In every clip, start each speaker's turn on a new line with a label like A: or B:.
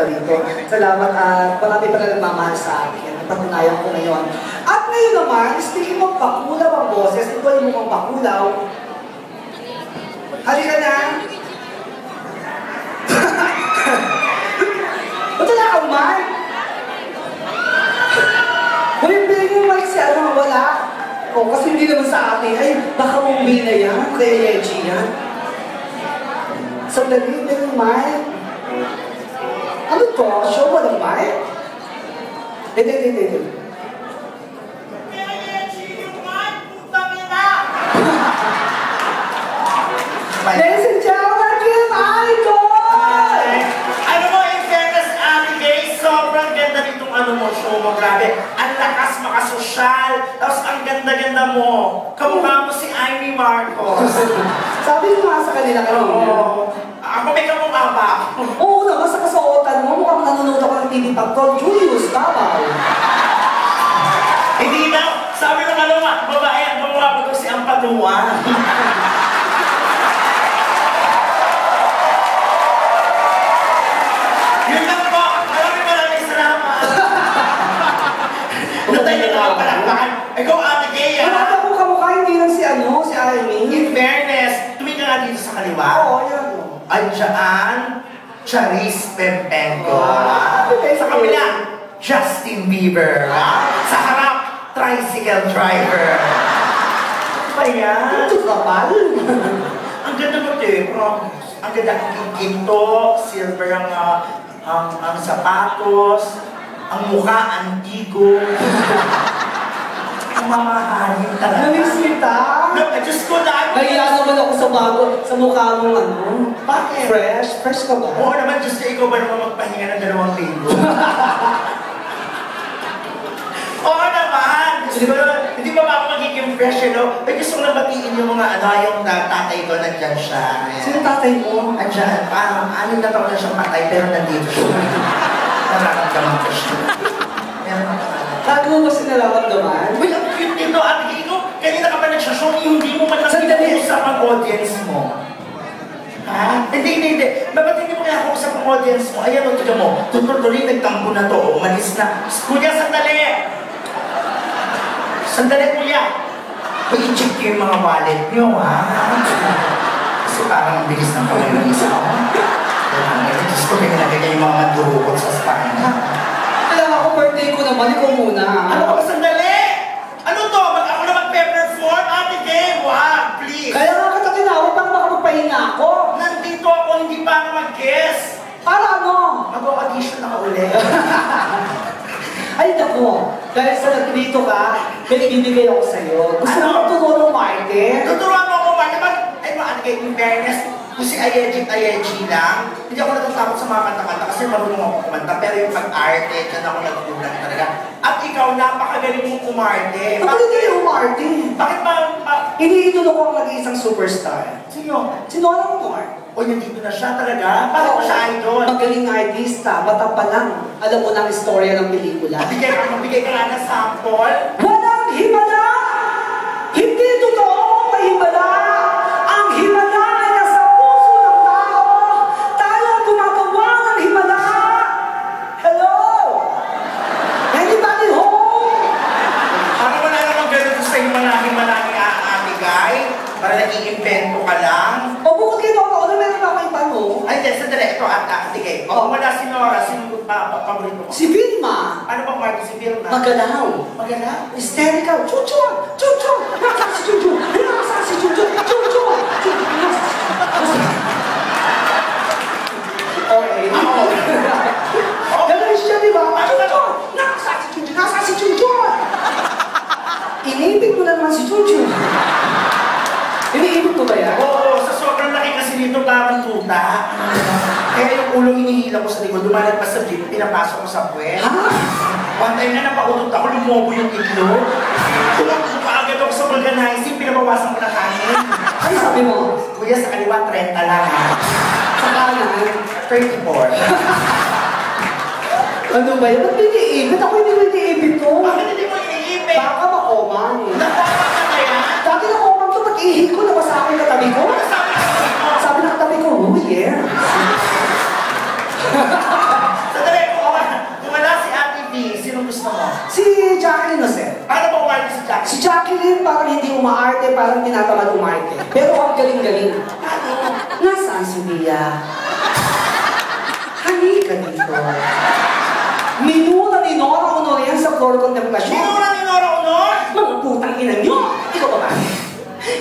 A: dito. Salamat at marami pa na nagmamahal sa akin. Napatunayan ko ngayon. At ngayon naman, speaking of bakulaw ang boses, ito ay mukhang bakulaw. Halika na! Ba't wala kang mic? Bumibili yung mic si ano, wala. O, kasi hindi naman sa atin. Ay, baka mumbi na yan. Kaya Reggie yan. Sandali, hindi yung mic. Ano to? Show mo ng mic? Hindi. Ladies and gentlemen, Kim Idol!
B: Ano mo, in fairness, Ate Gay, sobrang ganda nitong ano mo, show mo, grabe. Ang lakas makasosyal, tapos ang ganda-ganda mo. Kamukha mo si Amy Marcos.
A: Sabi mo nga sa kanila kanina.
B: Ako may kamukha ba?
A: Oo naman, sa kasuotan mo, mukhang nanonood ako ng TV Pagkol, Julius, Tabaw.
B: Hindi na, sabi ng ano nga, babae, ang kamukha mo daw si Ampadua. Yun lang po, maraming salamat. Natay na lang palakpakan. Ikaw, Ate Gay,
A: Wala ko kamukha, hindi lang si ano, si Amy.
B: In fairness, tumingin nga dito sa kaliwa.
A: Oo, yan.
B: Andiyan, Charis Pempenko. Sa
A: Sa
B: kabila, Justin Bieber. Sa harap, tricycle driver. Ano ba yan?
A: Ito kapal.
B: Ang ganda mo, promise. Ang ganda ang ginto, silver ang sapatos, ang mukha, antigo. Ang mamahalin talaga.
A: Namisita.
B: Diyos ko na.
A: Kaya naman ako sa bago, sa mukha mong ano.
B: Bakit?
A: Fresh? Fresh ka ba?
B: Oo naman, Diyos ko, ikaw ba naman magpahinga ng 2 linggo? Oo naman! Hindi ba ako magiging fresh, you know? May gusto ko na batiin yung mga yung tatay ko, nandyan siya.
A: Sino tatay mo?
B: Andyan, parang 6 na taon na siyang patay, pero nandito siya. Nararamdaman ko siya.
A: Bago mo kasi nararamdaman?
B: Well, ang cute nito, Ate Gay, no? Kanina ka pa nagsashow, hindi mo man lang usap ang audience mo. Ha? Hindi. Bakit hindi mo kaya kausap ang audience mo? Ayan o, tiga mo. Tutuloy, nagtampo na to. Umalis na. Kuya, sandali! Sandali, kuya. May i-check yung mga wallet nyo, ha? Kasi parang ang bilis ng kamay ng isa ko. Diyos ko, may nilagay yung mga mandurukot sa spine.
A: Alam ako, birthday ko naman, ikaw muna.
B: Ano ka ba, sandali? Ano to? Ako na mag-perform? Ate Gay, wag, please.
A: Kaya nga kita tinawag para baka magpahinga ako.
B: Nandito ako, hindi pa ako mag-guess.
A: Para ano?
B: Mag-audition na ka ulit.
A: Ay, naku. Dahil sa nagdito ka, may ibibigay ako sa'yo. Gusto mo magturo ng Martin?
B: Tuturuan mo ako, Martin. Ay, Ate Gay, in fairness, kung si Ayeji lang, hindi ako natatakot sa mga kanta-kanta kasi marunong ako kumanta. Pero yung pag-arte, dyan ako nagkulang talaga. At ikaw, napakagaling mong kumarte.
A: Bakit hindi yung Martin?
B: Bakit ba?
A: Iniidolo ko ang nag-iisang superstar.
B: Sino?
A: Si Nora Moore.
B: O, nandito na siya talaga? Bakit mo siya idol?
A: Magaling artista, bata pa lang. Alam mo na ang istorya ng pelikula.
B: Magbigay ka nga ng sample.
A: Walang himala! Hindi totoo mahimala! Ang himala ay nasa puso ng tao! Tayo ang gumagawa ng himala! Hello! Anybody home?
B: Parang wala namang ganun sa yung mga himala ni Ate Gay. Para nag-iimpento ka lang.
A: O bukod kayo ako, ano meron ako itanong?
B: Ay, sandali. Ito, Ate Gay. O, wala si Nora. Sino paborito mo?
A: Si Vilma!
B: Ano bang Martin si Vilma?
A: Magalaw!
B: Magalaw?
A: Hysterical! Chuchu! Chuchu! Nasa si Chuchu! Nasa si Chuchu! Chuchu! Okay. Ganun siya, di ba? Chuchu! Nasa si Chuchu! Nasa si Chuchu! Iniibig mo na naman si Chuchu. Iniibig mo ba yan?
B: Oo, sa sobrang laki kasi nito parang tuta. Kaya yung ulo hinihila ko sa likod, dumalag pa sa jeep, pinapasok ko sa puwet.
A: Ha?
B: One time na napautot ako, lumobo yung itlog. Tumakbo pa agad ako sa organizing, pinabawasan ko na kanin.
A: Ano sabi mo?
B: Kuya, sa kaliwa, 30 lang ha.
A: Sa kanan?
B: 34.
A: Ano ba yan? Ba't iniibig? Ako hindi ko iniibig to.
B: Bakit hindi mo iniipin?
A: Baka makoman eh.
B: Nakoma ka kaya?
A: Dati nakoman to, pag-ihi ko, nabasa ako yung katabi ko.
B: Ano sabi ka sa
A: Sabi ng katabi ko, oh yeah.
B: Sa
A: Jacqueline Jose.
B: Paano ba umarte si Jackie?
A: Si Jacqueline parang hindi umaarte, parang tinatamad umarte. Pero ang galing-galing. Nasaan si Bia? Halika dito. Minuna ni Nora Honor yan sa floor contemplation.
B: Minura ni Nora Honor?
A: Mga putang ina niyo! Ikaw ba ba?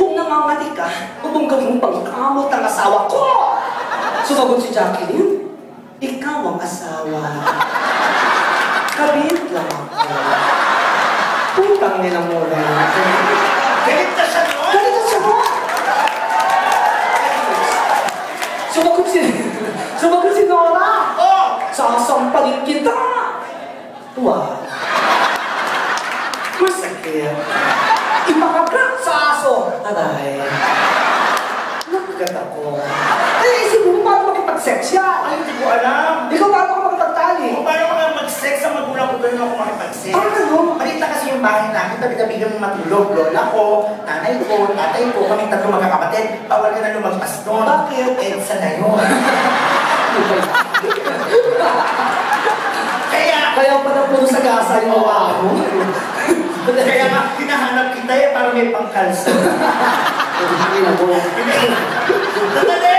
A: Kung nangangati ka, huwag mong gawin pangkamot ng asawa ko! Sumagot si Jacqueline, ikaw ang asawa. Kabit lang ako. Putang nila muna.
B: Galit na siya noon?
A: Galit na siya mo! Sumagot si Nora!
B: Oh!
A: Sasampalin kita! Wow! Masakit. Ipakagrat sa aso! Aray! Nakagat ako. Eh, isip mo paano makipag-sex yan?
B: Ay, hindi ko alam.
A: Ikaw paano ka makipagtali?
B: Kung paano mga mag-sex sa magulang ko, ganun ako makipag-sex.
A: Paano?
B: Maliit na kasi yung bahay namin, tabi-tabi kami matulog. Lola ko, nanay ko, tatay ko, kami tatlo magkakapatid. Bawal ka na lumagpas doon.
A: Bakit?
B: EDSA na yun. Kaya
A: pala puro sa gasa yung mga mo.
B: Kaya nga, hinahanap kita para may pangkalsa. Sandali!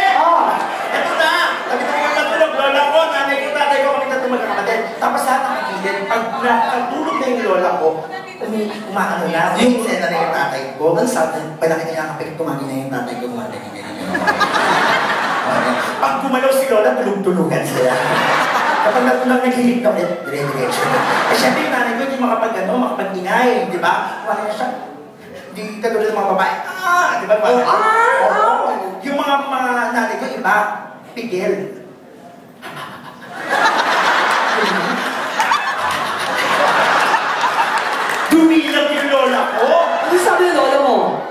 B: Ito na! Tabi-tabi kami matulog. Lola ko, nanay ko, tatay ko, kami tatlo magkakapatid. Tapos lahat nakikilin. Pag natulog na yung lola ko, umaano na, yung sena na yung tatay ko. Ang sabi, pag nakita niya kapag tumagi na yung tatay ko, tumagi na yung Pag gumalaw si lola, tulog-tulugan sila. Kapag naghilig na ulit, dire-diretso na. Eh syempre yung nanay ko, hindi makapag-ingay, di ba? Kumali na siya. Hindi katulad ng mga babae, di ba? Yung mga nanay ko, iba, pigil. Dumilag yung lola ko.
A: Ano sabi ng lola mo?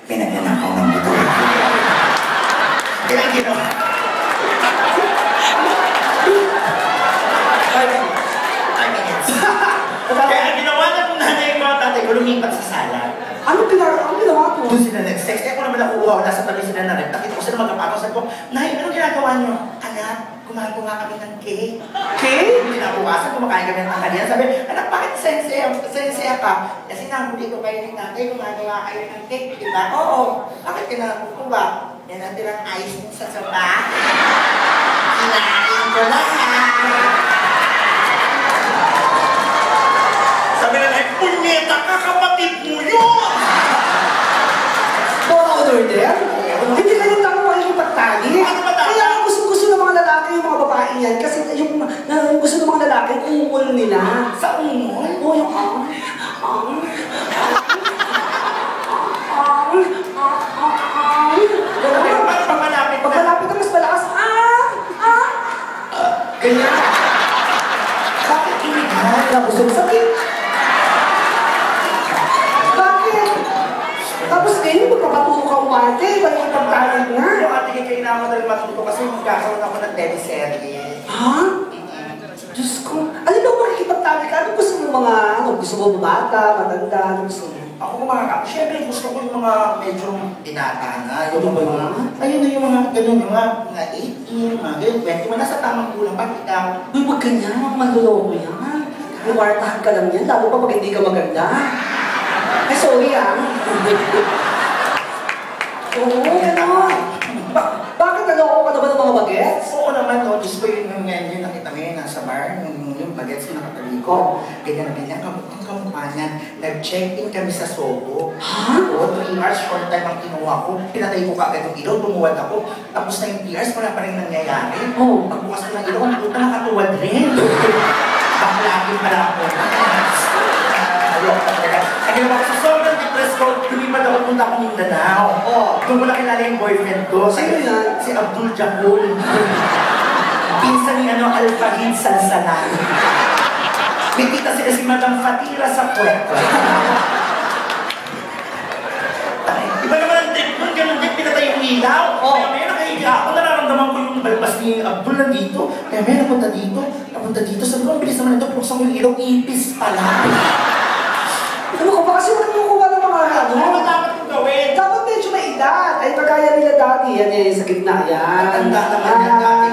B: Pinagyanakaw ng buto. Pinagyanakaw. Kaya ang ginawa na kong nanay ko, tatay ko, lumipat sa sala.
A: Ano ginawa ko?
B: Doon sila nag-sex. Eh, kung naman nakuha ko, nasa tabi sila na rin. Nakita ko sila magkapako. Sabi ko, Nay, anong ginagawa niyo? Anak, gumagawa kami ng cake.
A: Cake?
B: Kinabukasan, kumakain kami ng tanghalian. Sabi, anak, bakit sensea ka? Kasi nahuli ko kayo ng tatay, gumagawa kayo ng cake, di ba? Oo. Bakit kinakuha? Yan natin ang ice sa sapa. Kinain ko lahat. Sabi na, ay, punyeta ka, kapatid mo yun!
A: Nora Honor din? Hindi kayo tama makikipagtali.
B: Ano ba tama?
A: Kaya ang gusto ng mga lalaki, yung mga babae yan, kasi yung gusto ng mga lalaki, umul nila.
B: Sa umol?
A: Oo, yung Pag malapit ka, mas malakas.
B: Ganyan. Bakit inigal?
A: Tapos yung sakit. Bakit? Tapos ngayon, magpapatulog ka umarte, makikipagtali na.
B: Yung ate kailangan ko rin matuto kasi magkakaroon ako ng teleserye.
A: Ha? Diyos ko. Ano daw makikipagtali ka? Ano gusto mo mga, gusto mo bata, matanda, ano gusto mo?
B: Ako kumakaka. Siyempre, gusto ko yung mga medyo binata na. Yung
A: Ano ba
B: mga,
A: yun?
B: ayun na yung mga ganun, yung mga 18, mga ganun, 20, mga nasa tamang kulang. Bakit ikaw?
A: Uy, wag ganyan, mga manloloko yan. Luwartahan ka lang yan, lalo pa pag hindi ka maganda. Ay, sorry Oo, gano'n. Bakit naloko ka naman ng mga bagets?
B: Oo naman, no. Diyos ko yung ngayon nakita mo yun, nasa bar, yung bagets yung nakataliko. Ganyan na ganyan, ang kamukha niya. Nag-check-in kami sa Soho.
A: Ha?
B: Oo, 3 hours, short time ang kinuha ko. Pinatay ko kaagad yung ilaw, tumuwad ako. Tapos na yung 3 hours, wala pa rin nangyayari.
A: Oo.
B: Pagbukas ko ng ilaw, ang puta nakatuwad rin. Baklagin pala ako. Ayok pa talaga. Kaya naman sa sobrang depressed ko, lumipad ako punta akong Mindanao. Doon ko nakilala yung boyfriend ko.
A: Sino yan?
B: Si Abdul Jahul. Pinsan ni Alfahid Salsalan. May kita sila si Madam Fatira sa Puerto. Iba naman ang trip nun, ganun din pinatay yung ilaw. Kaya may nakahiga ako, nararamdaman ko yung balbas ni Abdul na dito. Kaya may napunta dito. Sabi ko, ang bilis naman ito, puluksan ko yung ilaw, ipis pala.
A: Ano ko ba kasi magkukuha ng mga ano?
B: Ano ba dapat kong gawin?
A: Dapat medyo may edad. Ay, kagaya nila dati. Yan sa gitna. Yan.
B: Matanda naman yan dati.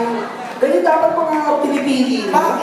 A: Ganyan dapat mga pinipili.
B: Bakit?